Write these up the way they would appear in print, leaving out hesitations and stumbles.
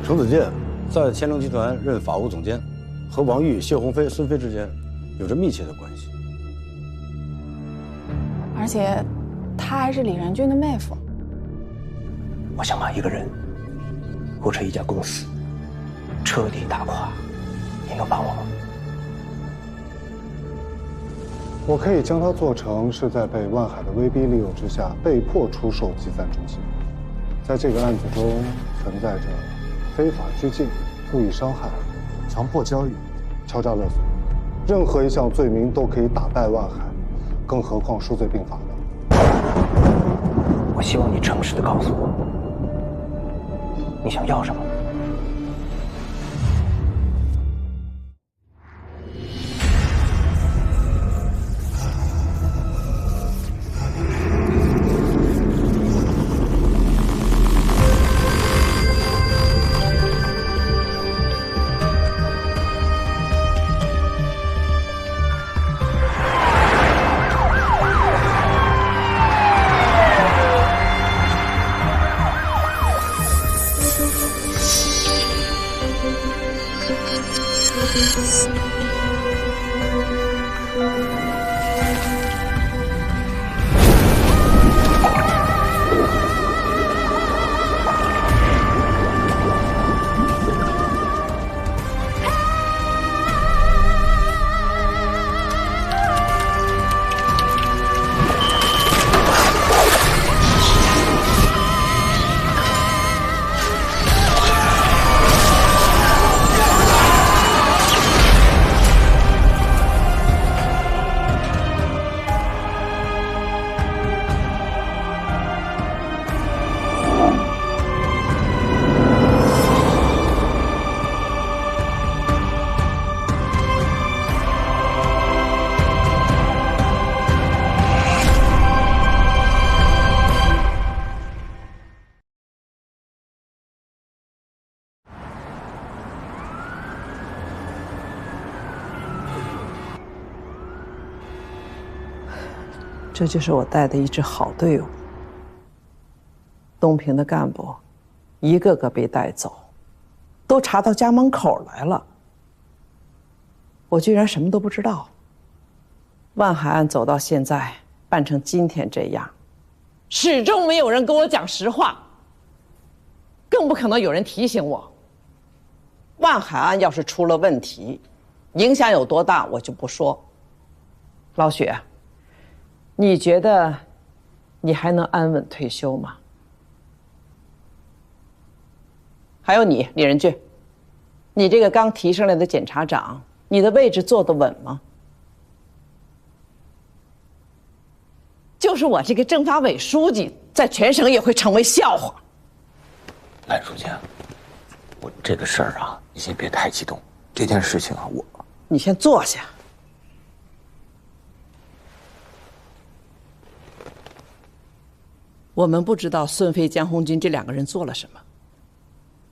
程子健在千城集团任法务总监，和王玉、谢鸿飞、孙飞之间有着密切的关系。而且，她还是李然君的妹夫。我想把一个人或者一家公司彻底打垮，你能帮我吗？我可以将它做成是在被万海的威逼利诱之下被迫出售集赞中心，在这个案子中存在着非法拘禁、故意伤害、强迫交易、敲诈勒索，任何一项罪名都可以打败万海，更何况数罪并罚呢？我希望你诚实的告诉我，你想要什么？这就是我带的一支好队伍。东平的干部，一个个被带走，都查到家门口来了。我居然什么都不知道。万海案走到现在，办成今天这样，始终没有人跟我讲实话，更不可能有人提醒我。万海案要是出了问题，影响有多大我就不说。老许，你觉得你还能安稳退休吗？还有你，李仁俊，你这个刚提上来的检察长，你的位置坐得稳吗？就是我这个政法委书记，在全省也会成为笑话。赖书记，我这个事儿啊，你先别太激动。这件事情啊，你先坐下。我们不知道孙飞、江红军这两个人做了什么，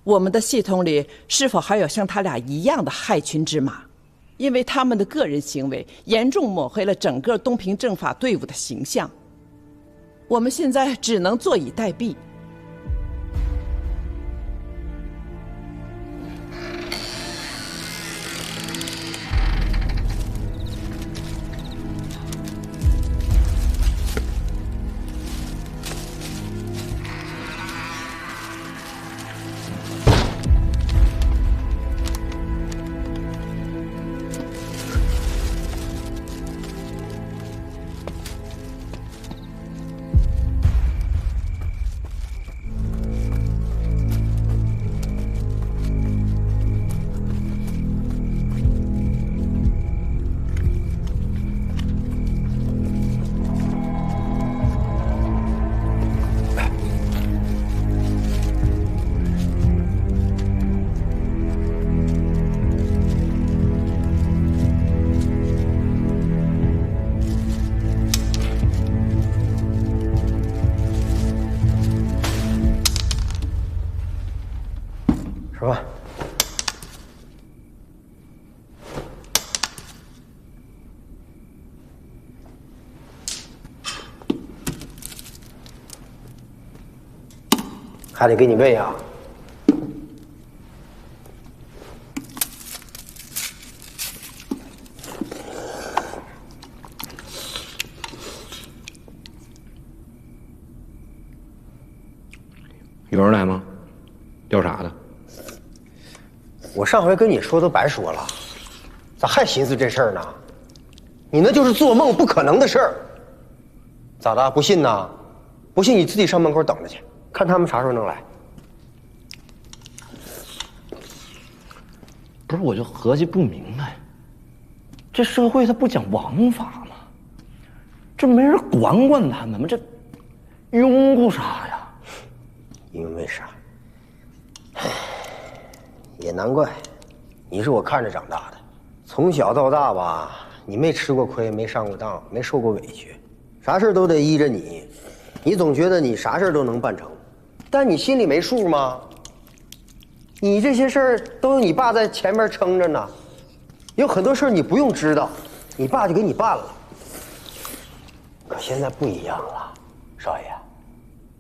我们的系统里是否还有像他俩一样的害群之马？因为他们的个人行为严重抹黑了整个东平政法队伍的形象。我们现在只能坐以待毙。吃饭。还得给你喂啊。有人来吗？调查的。我上回跟你说都白说了，咋还寻思这事儿呢？你那就是做梦不可能的事儿。咋的？不信呐？不信你自己上门口等着去，看他们啥时候能来。不是，我就合计不明白，这社会它不讲王法吗？这没人管管他们吗？这拥护啥呀？因为啥？也难怪，你是我看着长大的，从小到大吧，你没吃过亏，没上过当，没受过委屈，啥事都得依着你，你总觉得你啥事都能办成，但你心里没数吗？你这些事儿都有你爸在前面撑着呢，有很多事儿你不用知道，你爸就给你办了。可现在不一样了，少爷，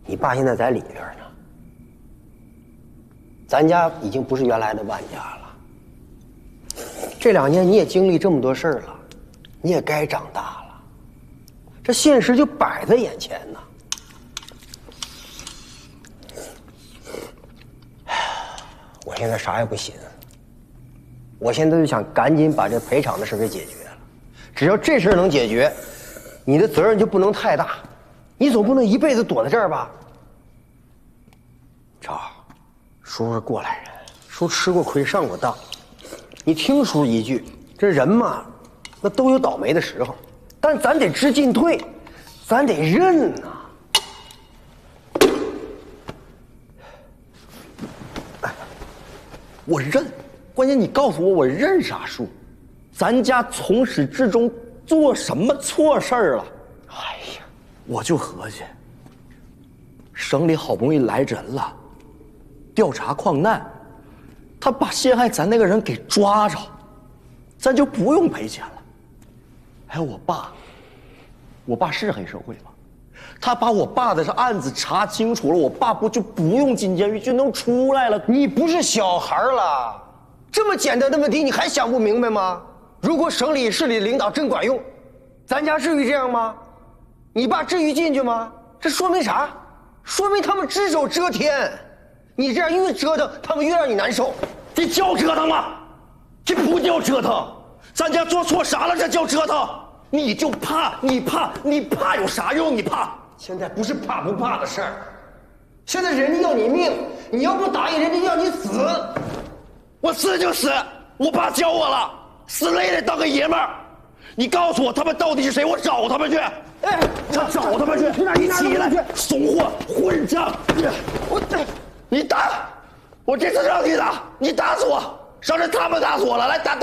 你爸现在在里边呢。咱家已经不是原来的万家了。这2年你也经历这么多事儿了，你也该长大了。这现实就摆在眼前呢。我现在啥也不寻思，我现在就想赶紧把这赔偿的事给解决了。只要这事儿能解决，你的责任就不能太大，你总不能一辈子躲在这儿吧？超，叔是过来人，叔吃过亏，上过当。你听叔一句，这人嘛，那都有倒霉的时候，但咱得知进退，咱得认呐。我认，关键你告诉我，我认啥数？咱家从始至终做什么错事儿了？哎呀，我就合计，省里好不容易来人了，调查矿难，他把陷害咱那个人给抓着，咱就不用赔钱了。还有我爸是黑社会吗？他把我爸的这案子查清楚了，我爸不就不用进监狱，就能出来了？你不是小孩了，这么简单的问题你还想不明白吗？如果省里市里领导真管用，咱家至于这样吗？你爸至于进去吗？这说明啥？说明他们只手遮天。你这样越折腾，他们越让你难受。这叫折腾吗？这不叫折腾，咱家做错啥了？这叫折腾？你就怕，你怕有啥用？你怕？现在不是怕不怕的事儿，现在人家要你命，你要不答应，人家要你死。我死就死，我爸教我了，死了也得当个爷们儿。你告诉我他们到底是谁，我找他们去。哎，找他们去！起来，怂货，混账！你打，我这次让你打，你打死我，上次他们打死我了，来打！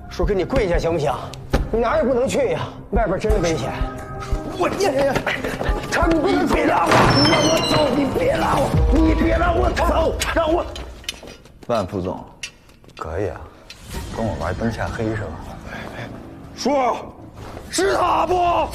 叔给你跪下行不行？你哪儿也不能去呀，外边真危险。我他你别拉我，你让我走，你别拉我，你别让我走，让我。万副总，可以啊，跟我玩灯下黑是吧？叔，是他不？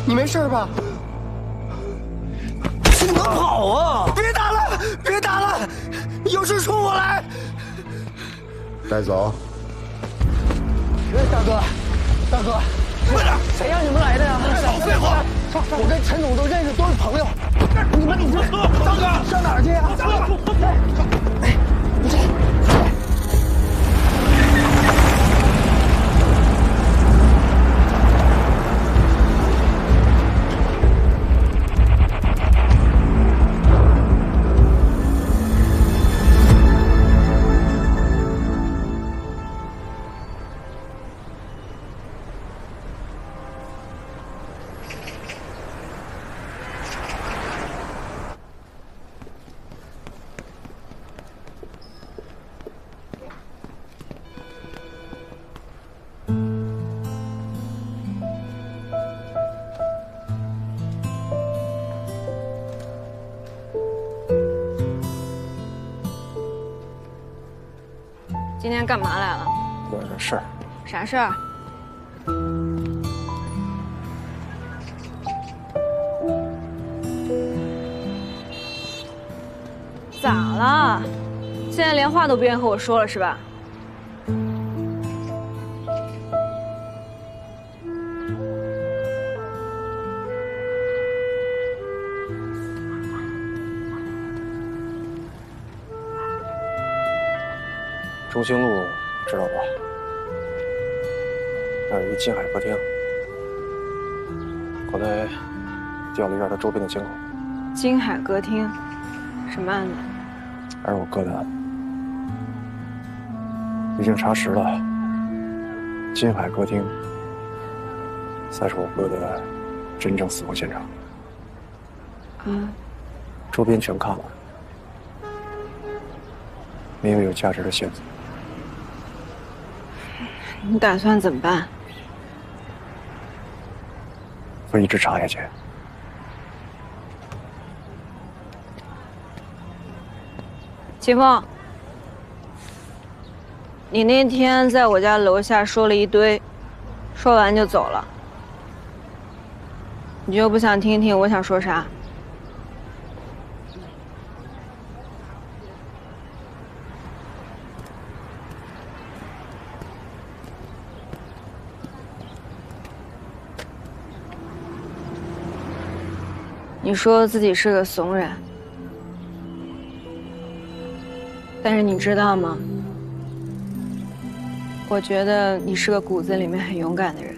你没事吧？不能跑啊！别打了，别打了，有事冲我来。带走。大哥，大哥，快点！谁让你们来的呀？少废话！我跟陈总都认识，都是朋友。你们大哥上哪儿去呀？大哥，哎，你这。 今天干嘛来了？有点事儿。啥事儿？咋了？现在连话都不愿意和我说了是吧？中兴路知道吧？那有一个金海歌厅，后来调了一下它周边的监控。金海歌厅，什么案子？还是我哥的案。已经查实了，金海歌厅才是我哥的真正死亡现场。周边全看了，没有价值的线索。 你打算怎么办？会一直查下去。秦风，你那天在我家楼下说了一堆，说完就走了，你就不想听听我想说啥？你说自己是个怂人，但是你知道吗？我觉得你是个骨子里面很勇敢的人，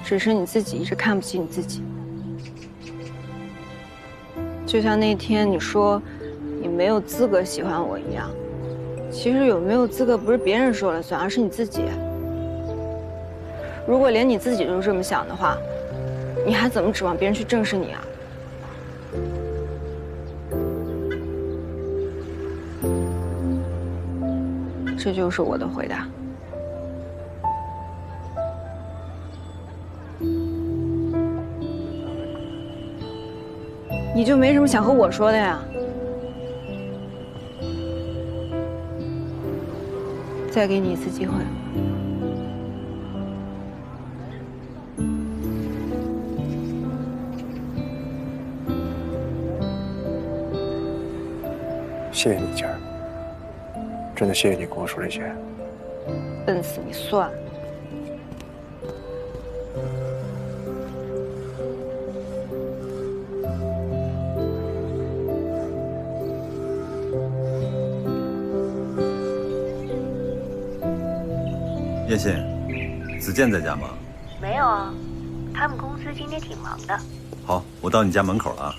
只是你自己一直看不起你自己。就像那天你说你没有资格喜欢我一样，其实有没有资格不是别人说了算，而是你自己。如果连你自己都这么想的话，你还怎么指望别人去正视你啊？ 这就是我的回答。你就没什么想和我说的呀？再给你一次机会。谢谢你，姐儿。 真的谢谢你跟我说这些。笨死你算了。叶信，子健在家吗？没有啊，他们公司今天挺忙的。好，我到你家门口了啊。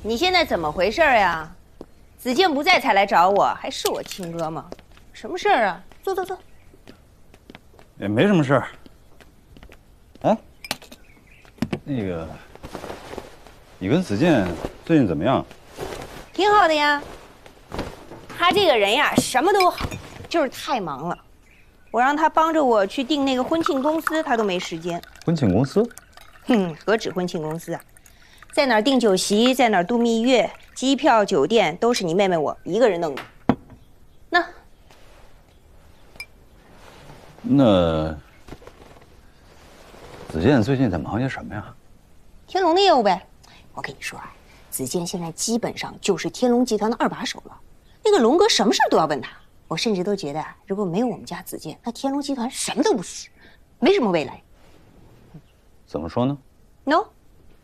你现在怎么回事呀？子健不在才来找我，还是我亲哥吗？什么事儿啊？坐坐坐。也没什么事儿。哎，那个，你跟子健最近怎么样？挺好的呀。他这个人呀，什么都好，就是太忙了。我让他帮着我去订那个婚庆公司，他都没时间。婚庆公司？哼，何止婚庆公司啊！ 在哪儿订酒席，在哪儿度蜜月，机票、酒店都是你妹妹我一个人弄的。那，那子健最近在忙些什么呀？天龙的业务呗。我跟你说啊，子健现在基本上就是天龙集团的2把手了。那个龙哥什么事都要问他，我甚至都觉得，如果没有我们家子健，那天龙集团什么都不是，没什么未来。怎么说呢 ？No，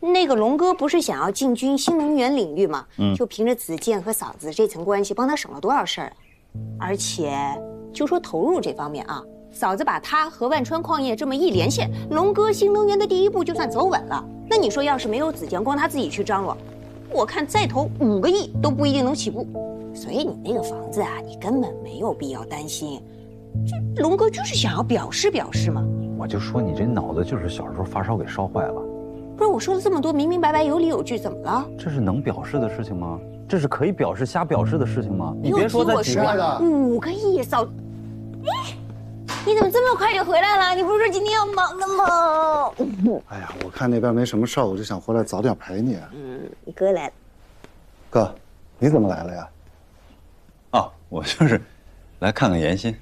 那个龙哥不是想要进军新能源领域吗？就凭着子健和嫂子这层关系，帮他省了多少事儿啊！而且就说投入这方面啊，嫂子把他和万川矿业这么一连线，龙哥新能源的第一步就算走稳了。那你说，要是没有子健，光他自己去张罗，我看再投5个亿都不一定能起步。所以你那个房子啊，你根本没有必要担心。这龙哥就是想要表示表示嘛。我就说你这脑子就是小时候发烧给烧坏了。不是，我说了这么多，明明白白，有理有据，怎么了？这是能表示的事情吗？这是可以表示瞎表示的事情吗？你别说我再说5个亿，嫂，哎，你怎么这么快就回来了？你不是说今天要忙的吗？哎呀，我看那边没什么事儿，我就想回来早点陪你。你哥来了。哥，你怎么来了呀？哦，我就是来看看妍希。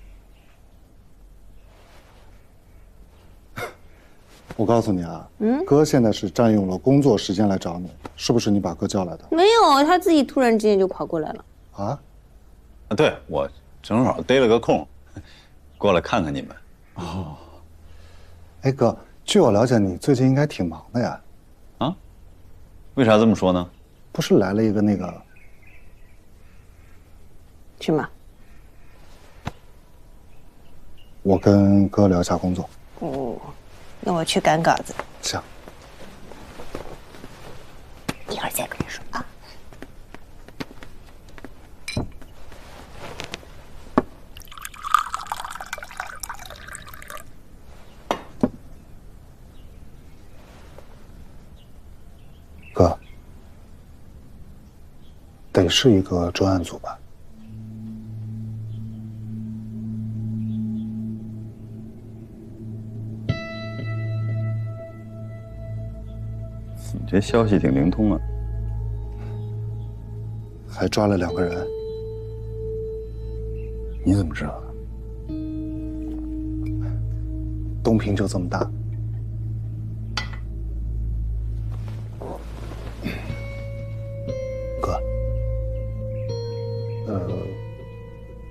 我告诉你啊，哥现在是占用了工作时间来找你，是不是你把哥叫来的？没有，他自己突然之间就跑过来了。啊？对，我正好逮了个空，过来看看你们。哦。哎哥，据我了解，你最近应该挺忙的呀。啊？为啥这么说呢？不是来了一个那个。去吗？我跟哥聊一下工作。那我去赶稿子。行。一会儿再跟你说啊。哥，得是一个专案组吧？你这消息挺灵通啊！还抓了2个人。你怎么知道的？东平就这么大。哥，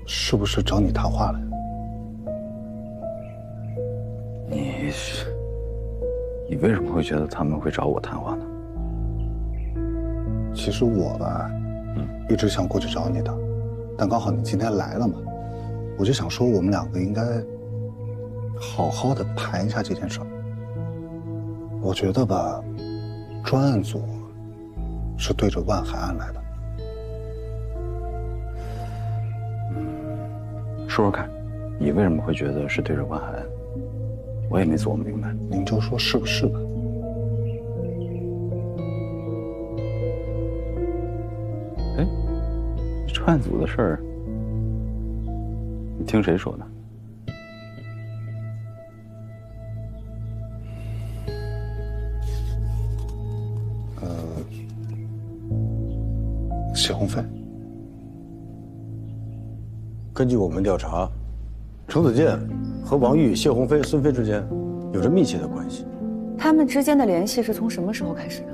是不是找你谈话了？你为什么会觉得他们会找我谈话呢？其实我吧，一直想过去找你的，但刚好你今天来了嘛，我就想说我们2个应该好好的谈一下这件事儿。我觉得吧，专案组是对着万海案来的。说说看，你为什么会觉得是对着万海案？我也没琢磨明白。您就说是不是吧？哎，专案组的事儿，你听谁说的？谢鸿飞。根据我们调查，程子健和王玉、谢鸿飞、孙飞之间有着密切的关系。他们之间的联系是从什么时候开始的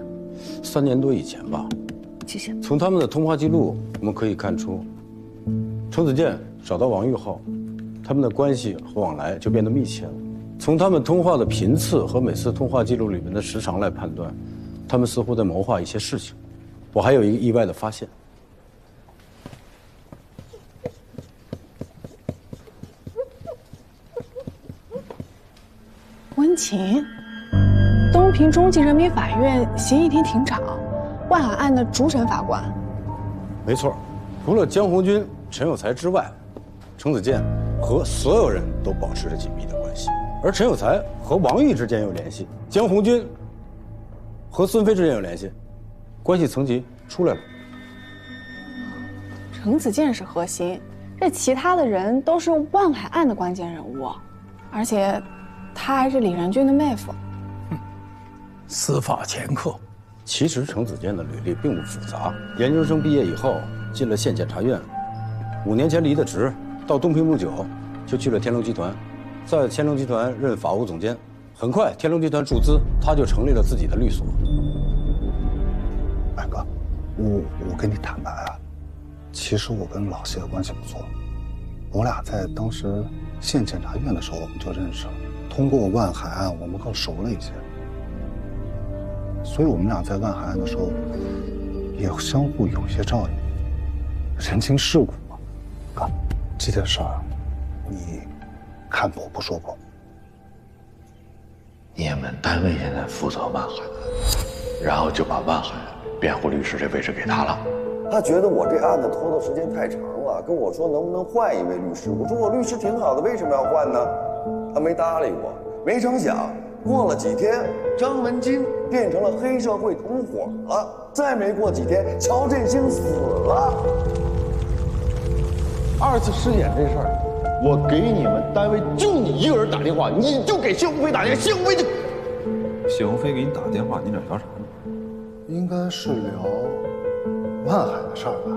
？3年多以前吧。谢谢。从他们的通话记录，我们可以看出，程子健找到王玉后，他们的关系和往来就变得密切了。从他们通话的频次和每次通话记录里面的时长来判断，他们似乎在谋划一些事情。我还有一个意外的发现。温情，东平中级人民法院刑一庭庭长，万海案的主审法官。没错，除了江红军、陈有才之外，程子健和所有人都保持着紧密的关系。而陈有才和王玉之间有联系，江红军和孙飞之间有联系，关系层级出来了。程子健是核心，这其他的人都是万海案的关键人物，而且他还是李仁俊的妹夫。司法掮客。其实程子健的履历并不复杂，研究生毕业以后进了县检察院，5年前离的职，到东平不久就去了天龙集团，在天龙集团任法务总监。很快，天龙集团注资，他就成立了自己的律所。白哥，我跟你坦白啊，其实我跟老谢的关系不错，我俩在当时县检察院的时候我们就认识了，通过万海案我们更熟了一些，所以我们俩在万海案的时候也相互有些照应，人情世故嘛。哥，这件事儿你看破不说破。你们单位现在负责万海案，然后就把万海辩护律师这位置给他了。他觉得我这案子拖的时间太长了，跟我说能不能换一位律师。我说我律师挺好的，为什么要换呢？他没搭理我。没成想，过了几天，张文金变成了黑社会同伙了。再没过几天，乔振兴死了。二次尸检这事儿，我给你们单位就你一个人打电话，你就给谢鸿飞打电话，谢鸿飞就……谢鸿飞给你打电话，你俩聊啥呢？应该是聊万海的事儿吧。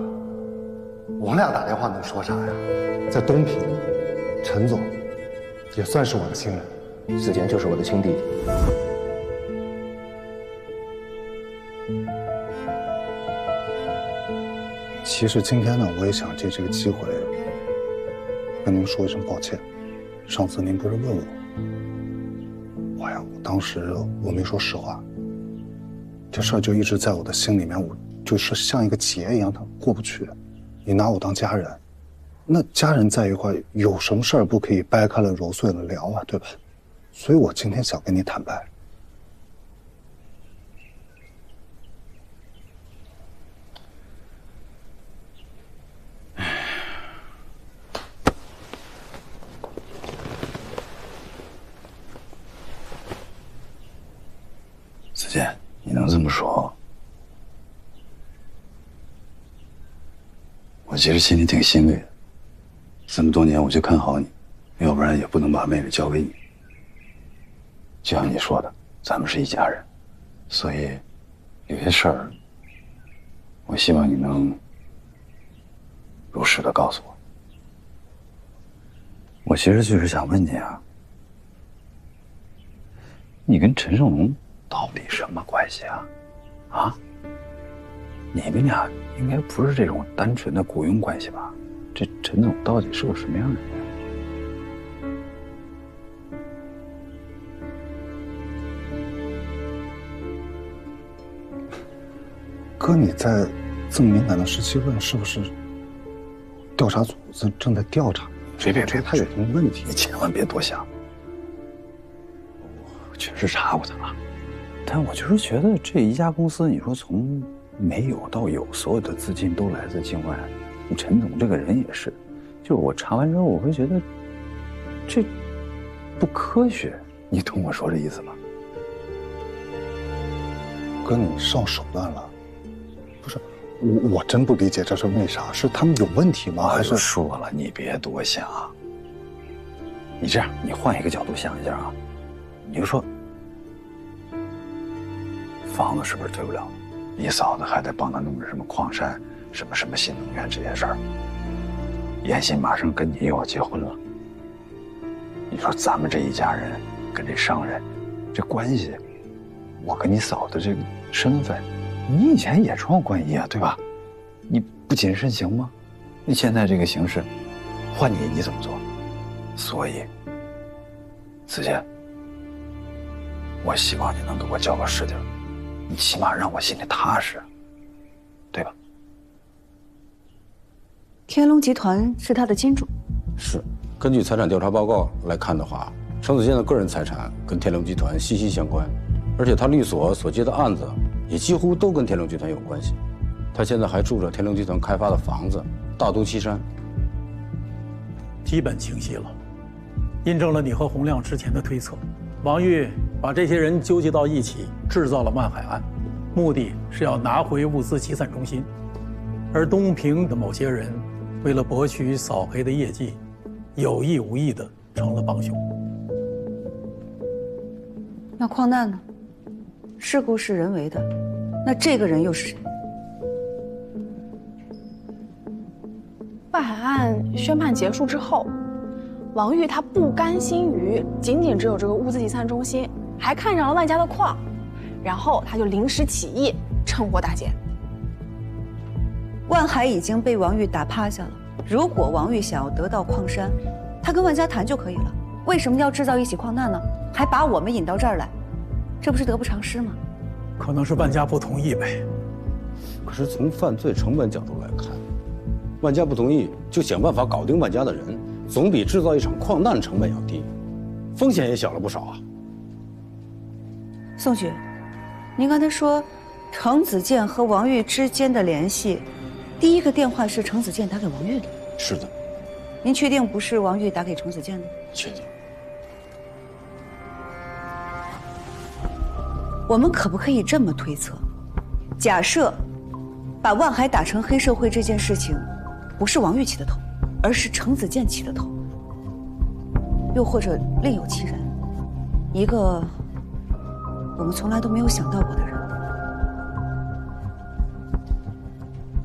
我们俩打电话能说啥呀？在东平，陈总也算是我的亲人，子健就是我的亲弟弟。其实今天呢，我也想借这个机会跟您说一声抱歉。上次您不是问我，我当时我没说实话，这事儿就一直在我的心里面，我就是像一个结一样，它过不去。你拿我当家人，那家人在一块，有什么事儿不可以掰开了揉碎了聊啊，对吧？所以我今天想跟你坦白。子健，你能这么说？我其实心里挺欣慰的。这么多年我就看好你，要不然也不能把妹妹交给你。就像你说的，咱们是一家人，所以有些事儿，我希望你能如实的告诉我。我其实就是想问你啊，你跟陈胜龙到底什么关系啊？啊？你们俩应该不是这种单纯的雇佣关系吧？这陈总到底是个什么样的人？哥，你在这么敏感的时期问，是不是调查组正在调查？别，他有什么问题？你千万别多想。我确实查过他了，但我就是觉得这一家公司，你说从没有到有，所有的资金都来自境外。陈总这个人也是，就是我查完之后，我会觉得这不科学。你懂我说这意思吗？哥，你上手段了。不是，我真不理解这是为啥？是他们有问题吗？还是说了，你别多想。你这样，你换一个角度想一下啊，你就说，房子是不是退不了？你嫂子还得帮他弄着什么矿山、什么新能源这些事儿。妍希马上跟你又要结婚了，你说咱们这一家人跟这商人这关系，我跟你嫂子这个身份。你以前也创过关系啊，对吧？你不谨慎行吗？你现在这个形势，换你怎么做？所以，子健，我希望你能给我交个实底，你起码让我心里踏实，对吧？天龙集团是他的金主。是，根据财产调查报告来看的话，程子健的个人财产跟天龙集团息息相关，而且他律所所接的案子也几乎都跟天龙集团有关系。他现在还住着天龙集团开发的房子，大东西山。基本清晰了，印证了你和洪亮之前的推测。王玉把这些人纠集到一起，制造了万海案，目的是要拿回物资集散中心。而东平的某些人为了博取扫黑的业绩，有意无意的成了帮凶。那矿难呢？事故是人为的，那这个人又是谁？万海案宣判结束之后，王玉他不甘心于仅仅只有这个物资集散中心，还看上了万家的矿，然后他就临时起意，趁火打劫。万海已经被王玉打趴下了，如果王玉想要得到矿山，他跟万家谈就可以了。为什么要制造一起矿难呢？还把我们引到这儿来，这不是得不偿失吗？可能是万家不同意呗。可是从犯罪成本角度来看，万家不同意就想办法搞定万家的人，总比制造一场矿难成本要低，风险也小了不少啊。宋局，您刚才说程子健和王玉之间的联系，第一个电话是程子健打给王玉的。是的。您确定不是王玉打给程子健的？确定。我们可不可以这么推测？假设把万海打成黑社会这件事情，不是王玉起的头，而是程子健起的头，又或者另有其人，一个我们从来都没有想到过的人。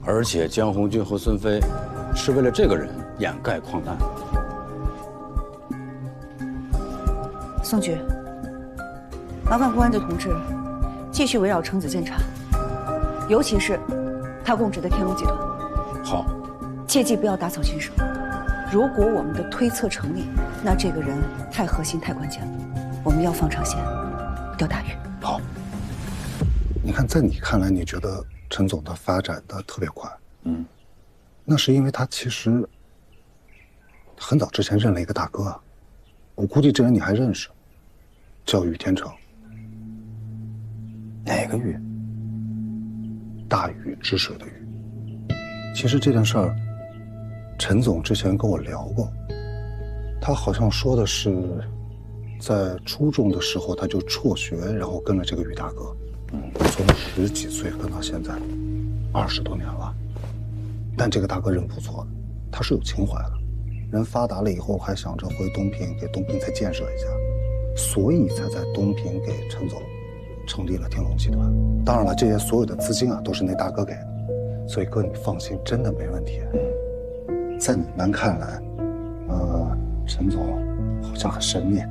而且江红军和孙飞是为了这个人掩盖矿难。宋局，麻烦公安的同志继续围绕程子健查，尤其是他供职的天龙集团。好，切记不要打草惊蛇。如果我们的推测成立，那这个人太核心、太关键了，我们要放长线，钓大鱼。好，你看，在你看来，你觉得陈总的发展的特别快，那是因为他其实很早之前认了一个大哥，我估计这人你还认识，叫宇天成。哪个宇？大禹治水的禹。其实这件事儿，陈总之前跟我聊过，他好像说的是，在初中的时候他就辍学，然后跟了这个宇大哥，从10几岁跟到现在，20多年了。但这个大哥人不错的，他是有情怀的，人发达了以后还想着回东平给东平再建设一下，所以才在东平给陈总成立了天龙集团。当然了，这些所有的资金啊都是那大哥给的，所以哥你放心，真的没问题。在你们看来，陈总好像很神秘，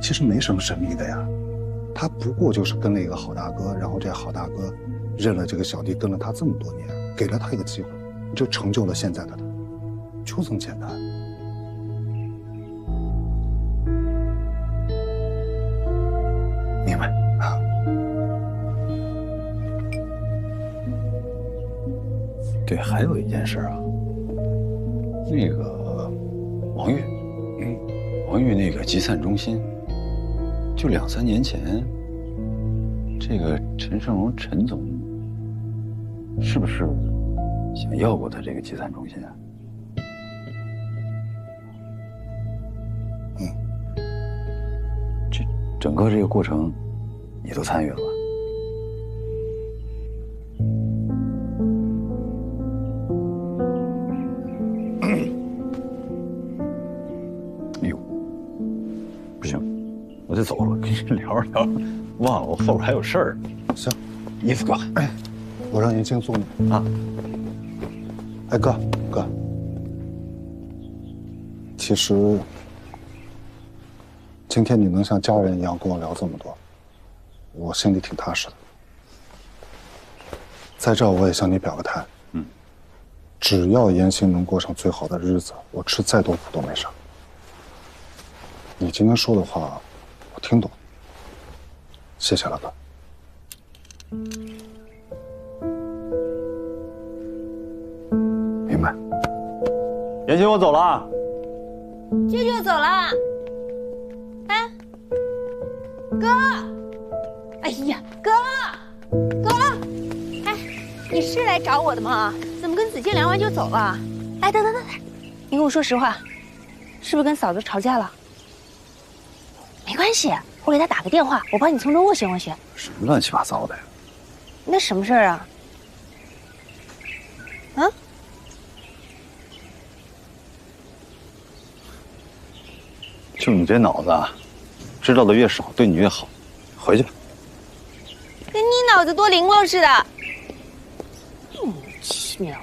其实没什么神秘的呀，他不过就是跟了一个好大哥，然后这好大哥认了这个小弟，跟了他这么多年，给了他一个机会，就成就了现在的他，就这么简单。明白啊。对，还有一件事啊，那个王玉，王玉那个集散中心，就2、3年前，这个陈胜荣陈总是不是想要过他这个集散中心啊？整个这个过程，你都参与了吧？哎呦，不行，我得走了，跟你聊着聊着，忘了我后边还有事儿。行，衣服给我。哎，我让您先送你啊。哎，哥，其实今天你能像家人一样跟我聊这么多，我心里挺踏实的。在这儿我也向你表个态，只要严欣能过上最好的日子，我吃再多苦都没事。你今天说的话，我听懂，谢谢了，哥。明白。严欣，我走了啊。舅舅走了。哎，哥，哎呀，哥，哎，你是来找我的吗？怎么跟子健聊完就走了？哎，等，你跟我说实话，是不是跟嫂子吵架了？没关系，我给她打个电话，我帮你从中斡旋斡旋。什么乱七八糟的呀？那什么事儿啊？啊？就你这脑子啊，知道的越少，对你越好。回去吧。跟你脑子多灵光似的，莫名其妙。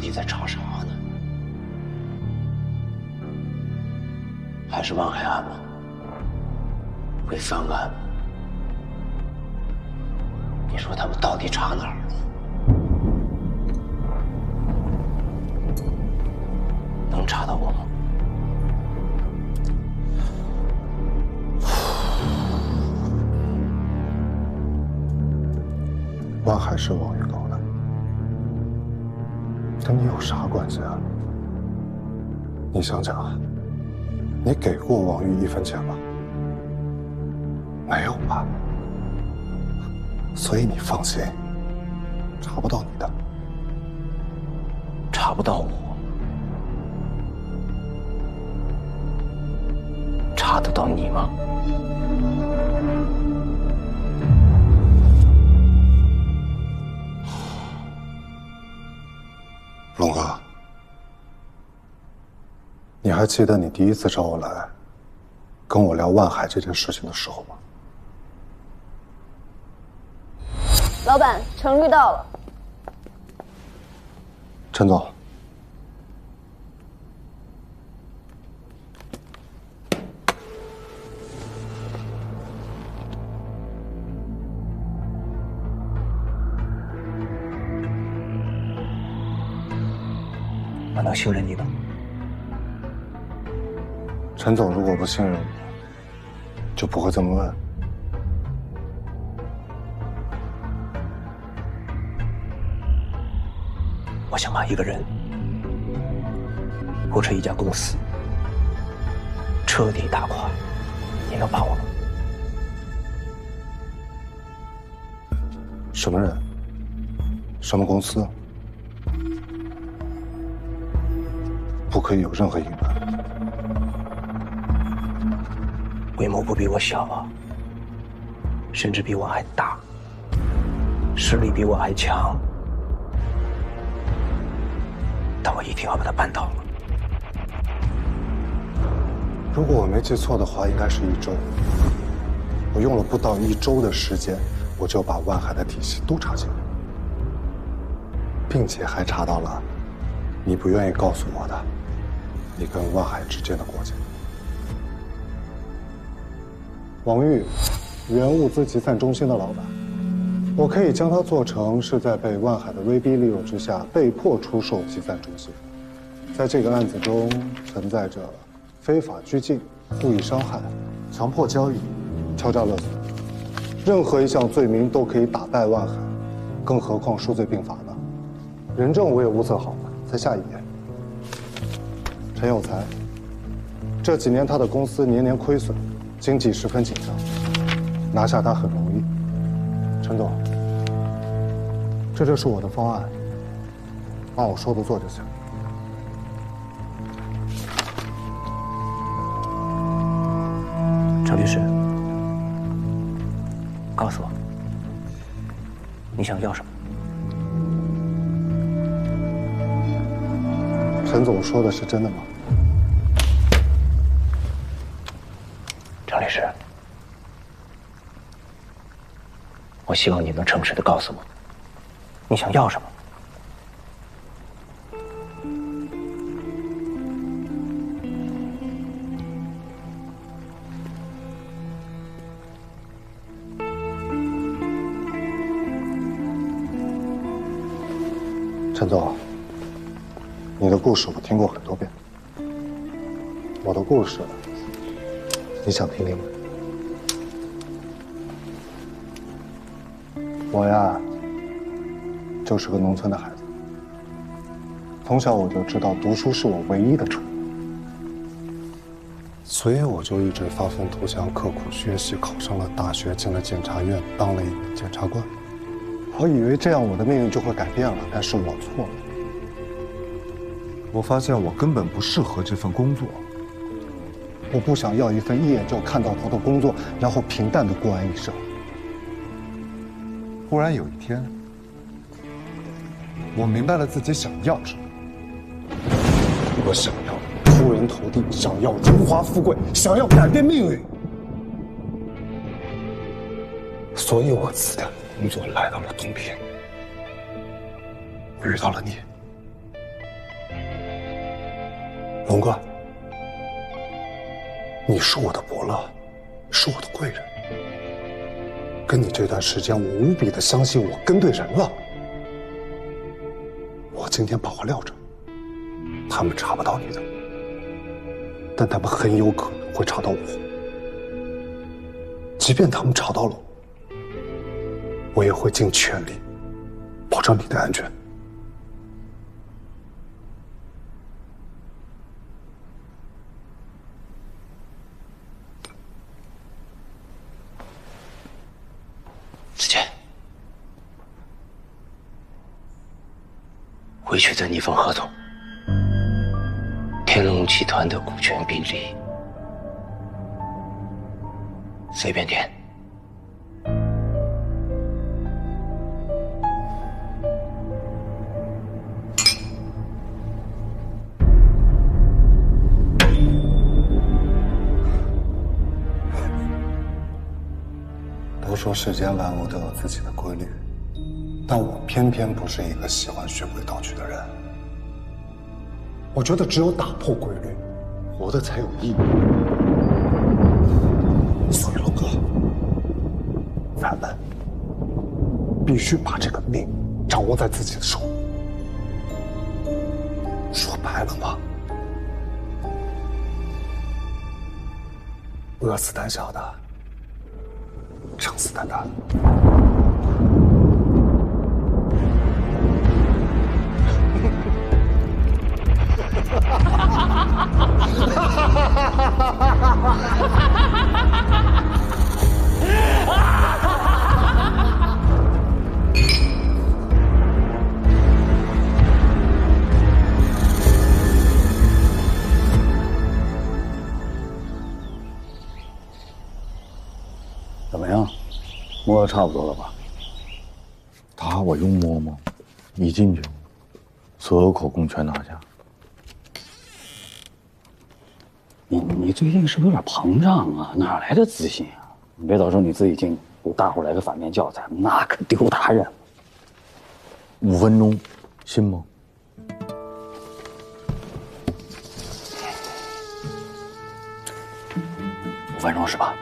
底在吵啥呢？还是望海案吗？会翻案吗？你说他们到底查哪儿了？能查到我吗？万海是王玉搞的，跟你有啥关系啊？你想想，你给过王玉1分钱吗？没有吧？所以你放心，查不到你的。查不到我，查得到你吗？龙哥，你还记得你第一次找我来，跟我聊万海这件事情的时候吗？老板，程律到了。陈总，我能信任你吗？陈总如果不信任我，就不会这么问。我想把一个人，或者一家公司彻底打垮，你能把握吗？什么人？什么公司？不可以有任何隐瞒。规模不比我小啊，甚至比我还大，实力比我还强。但我一定要把它办到了。如果我没记错的话，应该是1周。我用了不到1周的时间，我就把万海的体系都查清了，并且还查到了你不愿意告诉我的，你跟万海之间的过节。王玉，原物资集散中心的老板，我可以将它做成是在被万海的威逼利诱之下被迫出售集散中心。在这个案子中存在着非法拘禁、故意伤害、强迫交易、敲诈勒索，任何一项罪名都可以打败万海，更何况数罪并罚呢？人证我也物色好了，再下一页。陈有才，这几年他的公司年年亏损，经济十分紧张，拿下他很容易。陈总，这就是我的方案，按我说的做就行。程律师，告诉我，你想要什么？陈总说的是真的吗？程律师，我希望你能诚实的告诉我，你想要什么。陈总，你的故事我听过很多遍，我的故事，你想听听吗？我呀，就是个农村的孩子，从小我就知道读书是我唯一的出路，所以我就一直发愤图强，刻苦学习，考上了大学，进了检察院，当了一名检察官。我以为这样我的命运就会改变了，但是我错了。我发现我根本不适合这份工作。我不想要一份一眼就看到头的工作，然后平淡的过完一生。忽然有一天，我明白了自己想要什么。我想要出人头地，想要荣华富贵，想要改变命运。所以我辞掉工作，来到了东平，遇到了你。龙哥，你是我的伯乐，是我的贵人。跟你这段时间，我无比的相信我跟对人了。我今天把话撂这，他们查不到你的，但他们很有可能会查到我。即便他们查到了，我也会尽全力保证你的安全。子健，回去的那份合同，天龙集团的股权比例随便填。都说世间万物都有自己的规律，但我偏偏不是一个喜欢循规蹈矩的人。我觉得只有打破规律，活得才有意义。所以龙哥，咱们必须把这个命掌握在自己的手。说白了嘛，饿死胆小的，撑死胆大的。怎么样，摸得差不多了吧？他我用摸吗？一进去，所有口供全拿下。你最近是不是有点膨胀啊？哪来的自信啊？你别到时候你自己进，给大伙来个反面教材，那可丢大人了。5分钟，信吗？5分钟是吧？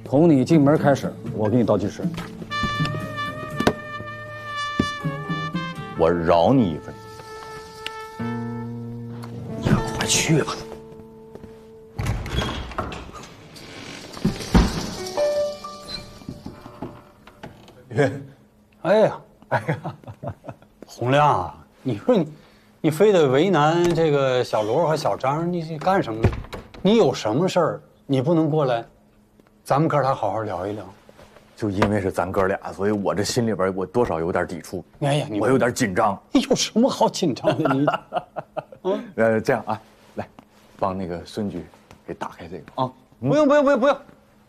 从你进门开始，我给你倒计时。我饶你1分钟。你快去吧。哎呀，洪亮啊，你说你非得为难这个小罗和小张，你干什么呢？你有什么事儿，你不能过来，咱们哥俩好好聊一聊。就因为是咱哥俩，所以我这心里边我多少有点抵触。哎呀，我有点紧张。有什么好紧张的你？这样啊，来，帮那个孙局给打开这个啊。不用，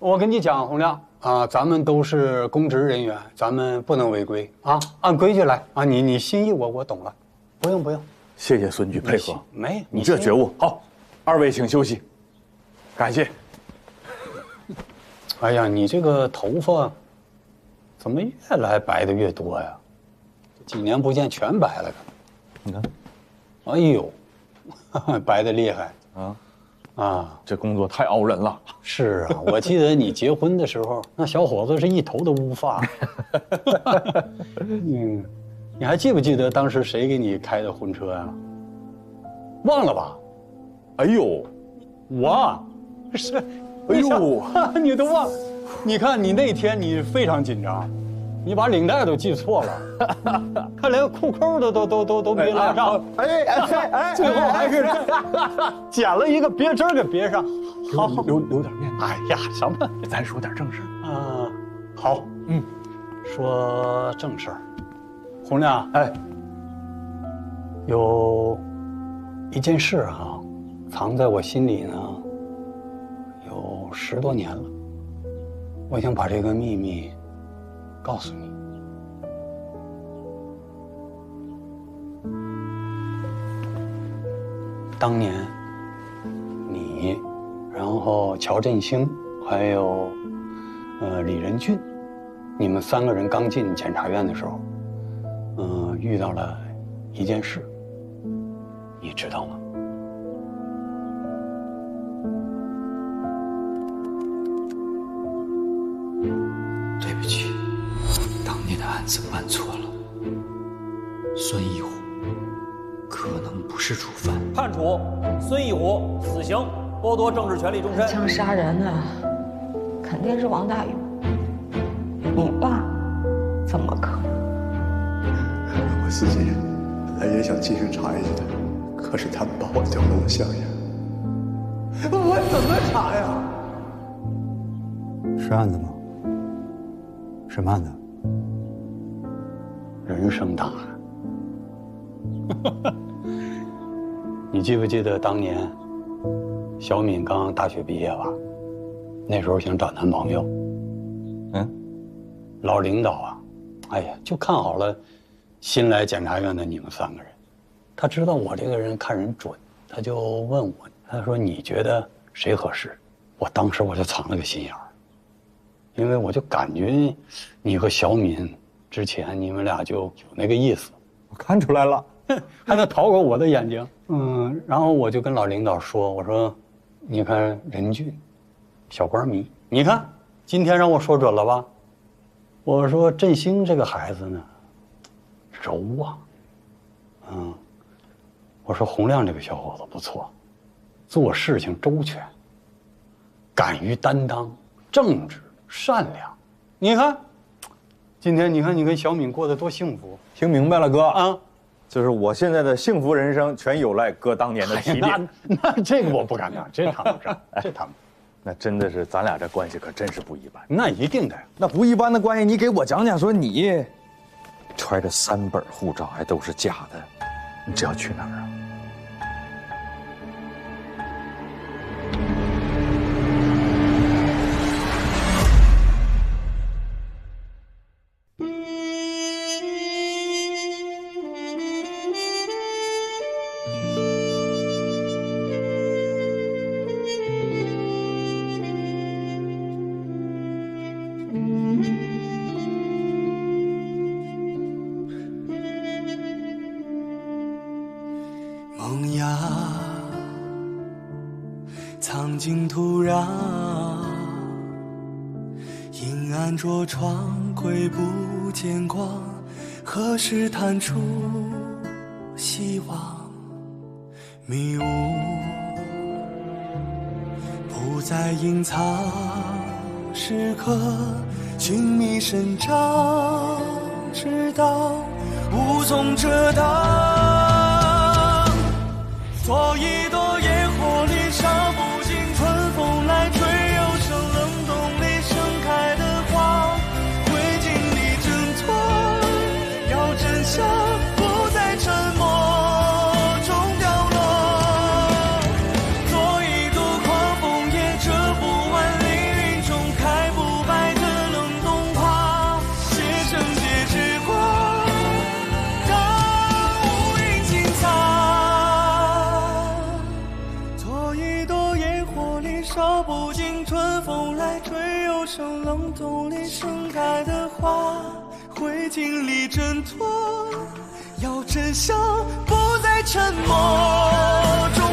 我跟你讲，洪亮啊，咱们都是公职人员，咱们不能违规啊，按规矩来啊。你心意我懂了，不用。谢谢孙局配合。没，你这觉悟好。2位请休息，感谢。哎呀，你这个头发怎么越来白的越多呀？几年不见全白了，你看，哎呦，白的厉害啊！这工作太熬人了。是啊，我记得你结婚的时候，那小伙子是一头的乌发。你还记不记得当时谁给你开的婚车呀？忘了吧？哎呦，我是。哎呦，你都忘了？你看你那天你非常紧张，你把领带都系错了，看连裤扣都没拉上。最后还是捡了一个别针给别上。好，留点面子。哎呀，什么？咱说点正事啊。好，说正事儿。洪亮，有一件事啊，藏在我心里呢。有10多年了，我想把这个秘密告诉你。当年你，然后乔振兴，还有李仁俊，你们3个人刚进检察院的时候，遇到了一件事，你知道吗？对不起，当年的案子办错了。孙一虎可能不是主犯。判处孙一虎死刑，剥夺政治权利终身。枪杀人的肯定是王大勇，你爸怎么可能？我自己本来也想继续查下去的，可是他们把我调到了乡下，我怎么查呀？是案子吗？什么案子？人生档案。你记不记得当年小敏刚大学毕业吧？那时候想找男朋友，老领导啊，哎呀，就看好了新来检察院的你们3个人。他知道我这个人看人准，他就问我，他说你觉得谁合适？我当时我就藏了个心眼儿，因为我就感觉你和小敏之前你们俩就有那个意思。我看出来了，还能逃过我的眼睛。然后我就跟老领导说，我说你看任俊小官迷，你看今天让我说准了吧？我说振兴这个孩子呢柔啊，我说洪亮这个小伙子不错，做事情周全，敢于担当，正直善良。你看今天你看你跟小敏过得多幸福。听明白了，哥啊，就是我现在的幸福人生全有赖哥当年的提点。那这个我不敢当，这谈不上，这谈不上。那真的是咱俩这关系可真是不一般。那一定的，那不一般的关系，你给我讲讲，说你揣着3本护照还都是假的，你这要去哪儿啊？萌芽藏进土壤，阴暗着窗，窥不见光，何时探出希望？迷雾不再隐藏，时刻寻觅生长，直到无从遮挡。做一朵野火里烧不尽春风来吹，又成冷冻里盛开的花，会经历挣脱，要真相不在沉默中掉落。做一朵狂风也遮不完凌云中开不败的冷冻花，写成结之光，让乌云轻擦。烧不尽春风来吹，又成冷冻里盛开的花，会经历挣脱，要真相不在沉默中